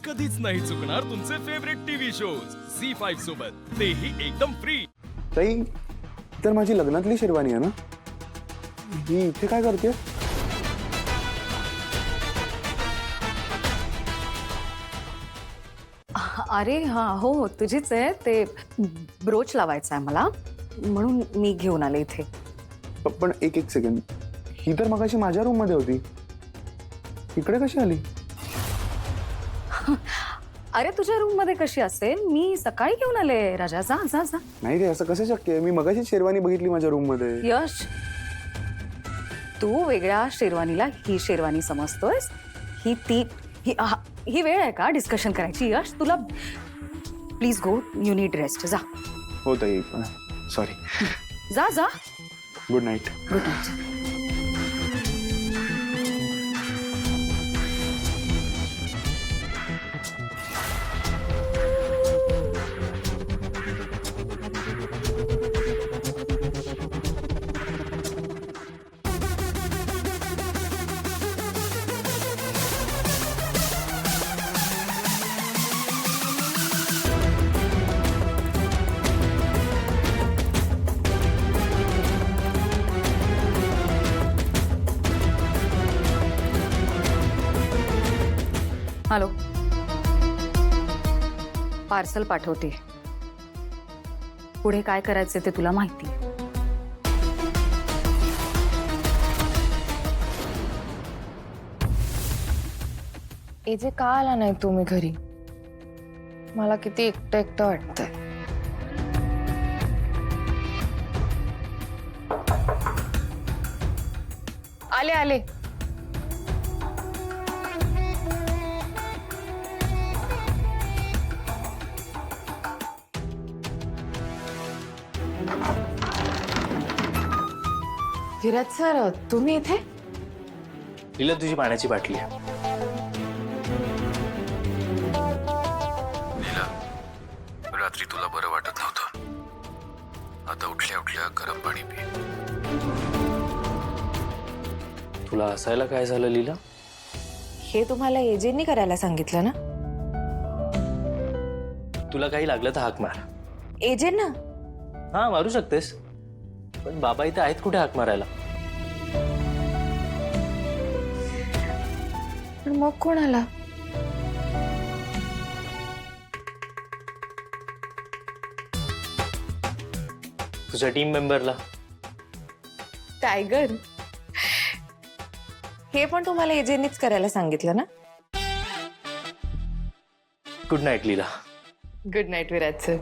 कधीच नाही चुकणार तुमचे फेवरेट टीव्ही शोज झी5 सोबत, तेही एकदम फ्री। ताई, तर माझी लग्नातली शेरवानी आहे ना, ही इथे काय करते? अरे हाँ हो तुझीच आहे। ते ब्रोच लावायचा आहे मला, म्हणून मी घेऊन आले इथे। पण एक एक सेकंड, ही तर मगाशी माझ्या रूम मध्ये होती, इकडे कशी आली? अरे तुझ्या रूम मध्ये कशी असेल? मी सकाळी घेऊन आले राजा। जा जा जा। नाही रे, असं कसं शक्य आहे? मी मगाशी शेरवानी बघितली माझ्या रूम मध्ये। यश, तू वेगळ्या शेरवानीला ही शेरवानी समजतोयस? ही वेळ आहे का डिस्कशन करायची? यश, तुला please go, you need rest. जा। हो ताई, सॉरी। जा जा। Good night. Good night. Hello, parcel पाठवते। पुढे काय करायचे ते तुला माहिती। एजे का आला नाही तुम्ही घरी? मला किती एकटं एकटं वाटतंय। आले आले। विराज सर, तुम्ही इथे? लीला, तुझी पाण्याची बाटली आहे। लीला, रात्री तुला बरं वाटत नव्हतं, आता उठल्या उठल्या गरम पाणी पी। तुला हसायला काय झालं लीला? हे तुम्हाला एजेंनी करायला सांगितलं ना? तुला काही लागलं तर हाक मार। एजेंट ना? हा, मारू शकतेस, पण बाबा इथे आहेत कुठे हाक मारायला? पण मग कोण आला? तुझ्या टीम मेंबरला। टायगर? हे पण तुम्हाला एजेंनीच करायला सांगितलं ना? Good night Leela. Good night Viraj sir.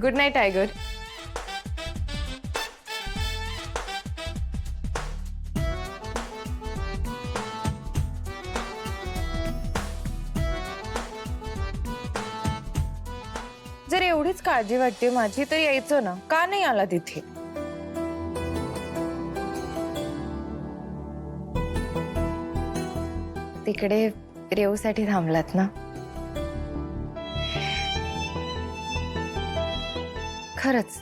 Good night Tiger. जर एवढीच काळजी वाटते माझी तर यायचं ना, का नाही आला तिथे? तिकडे रेवसाठी थांबलात ना? खरंच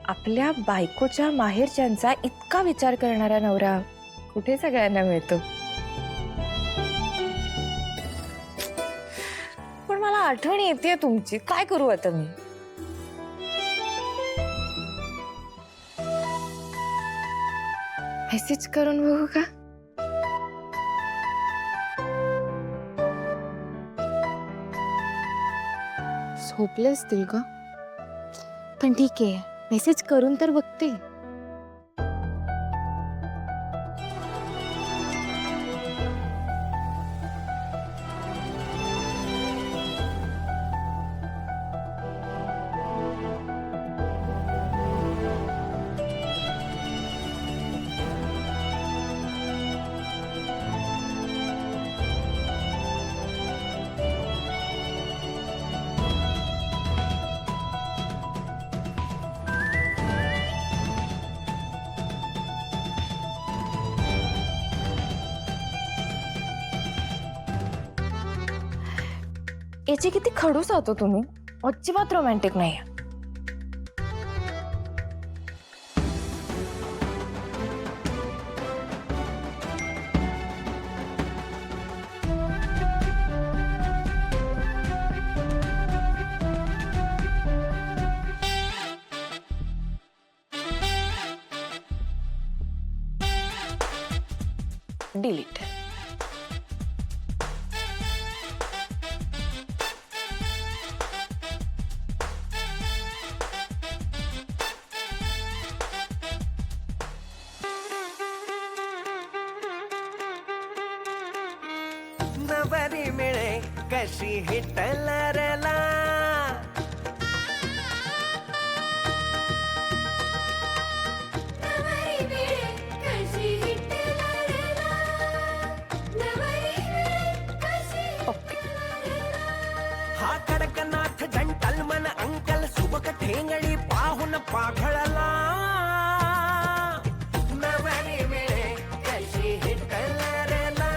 आपल्या बायकोच्या माहेरच्यांचा इतका विचार करणारा नवरा कुठे सगळ्यांना मिळतो? पण मला आठवण येते तुमची, काय करू आता मी? मेसेज करून बघू का? झोपले असतील का? पण ठीक आहे, मेसेज करून तर बघते। याची किती खडूस होतो तुम्ही, अजिबात रोमॅन्टिक नाही। डिलीट. नवरी मिळे कशी हिटलरला हा कडकनाथ जंटलमन अंकल सुबक ठेंगडी पाहून पाघळला. नवरी मिळे कशी हिटलरला,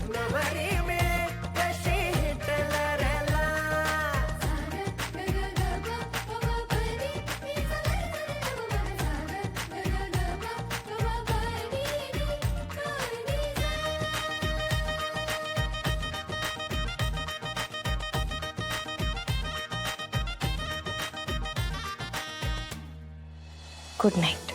नवरी मिळे कशी हिटलरला. Good night.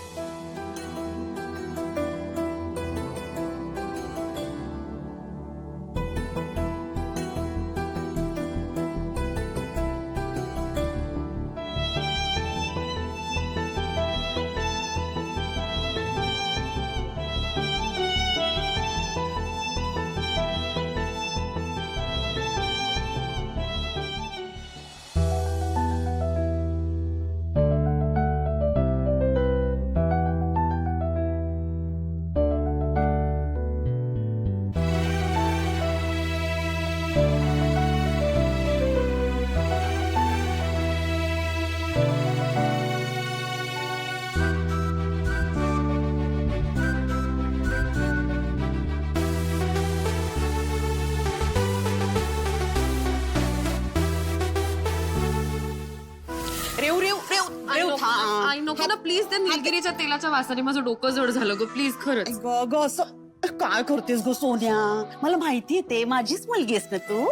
आई नको ना प्लीज. त्या निलगिरीच्या तेलाच्या वासाने माझं डोकं जड झालं ग. प्लीज खरंच. ग असं काय करतेस ग सोन्या? मला माहितीये ते माझीच मुलगी आहेस ना तू.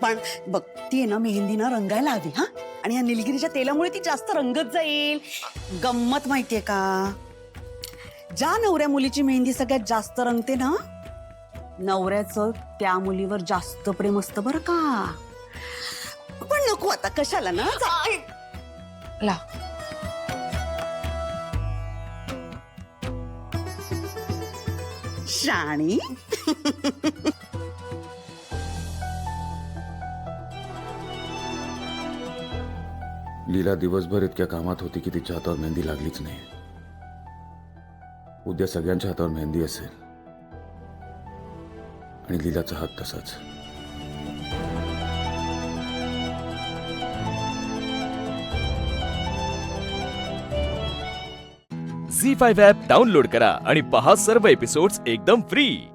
पण बघ ती आहे ना मेहंदी ना रंगायला हवी हा. आणि या निलगिरीच्या तेलामुळे ती जास्त रंगत जाईल. गंमत माहितीये का? ज्या नवऱ्या मुलीची मेहंदी सगळ्यात जास्त रंगते ना, नवऱ्याचं त्या मुलीवर जास्त प्रेम असतं बरं का. पण नको आता कशाला ना. ला. शाणी. लीला दिवसभर इतक्या कामात होती की तिच्या हातावर मेहंदी लागलीच नाही. उद्या सगळ्यांच्या हातावर मेहंदी असेल आणि लीलाचा हात तसाच. झी5 ॲप डाउनलोड करा आणि पहा सर्व एपिसोड्स एकदम फ्री.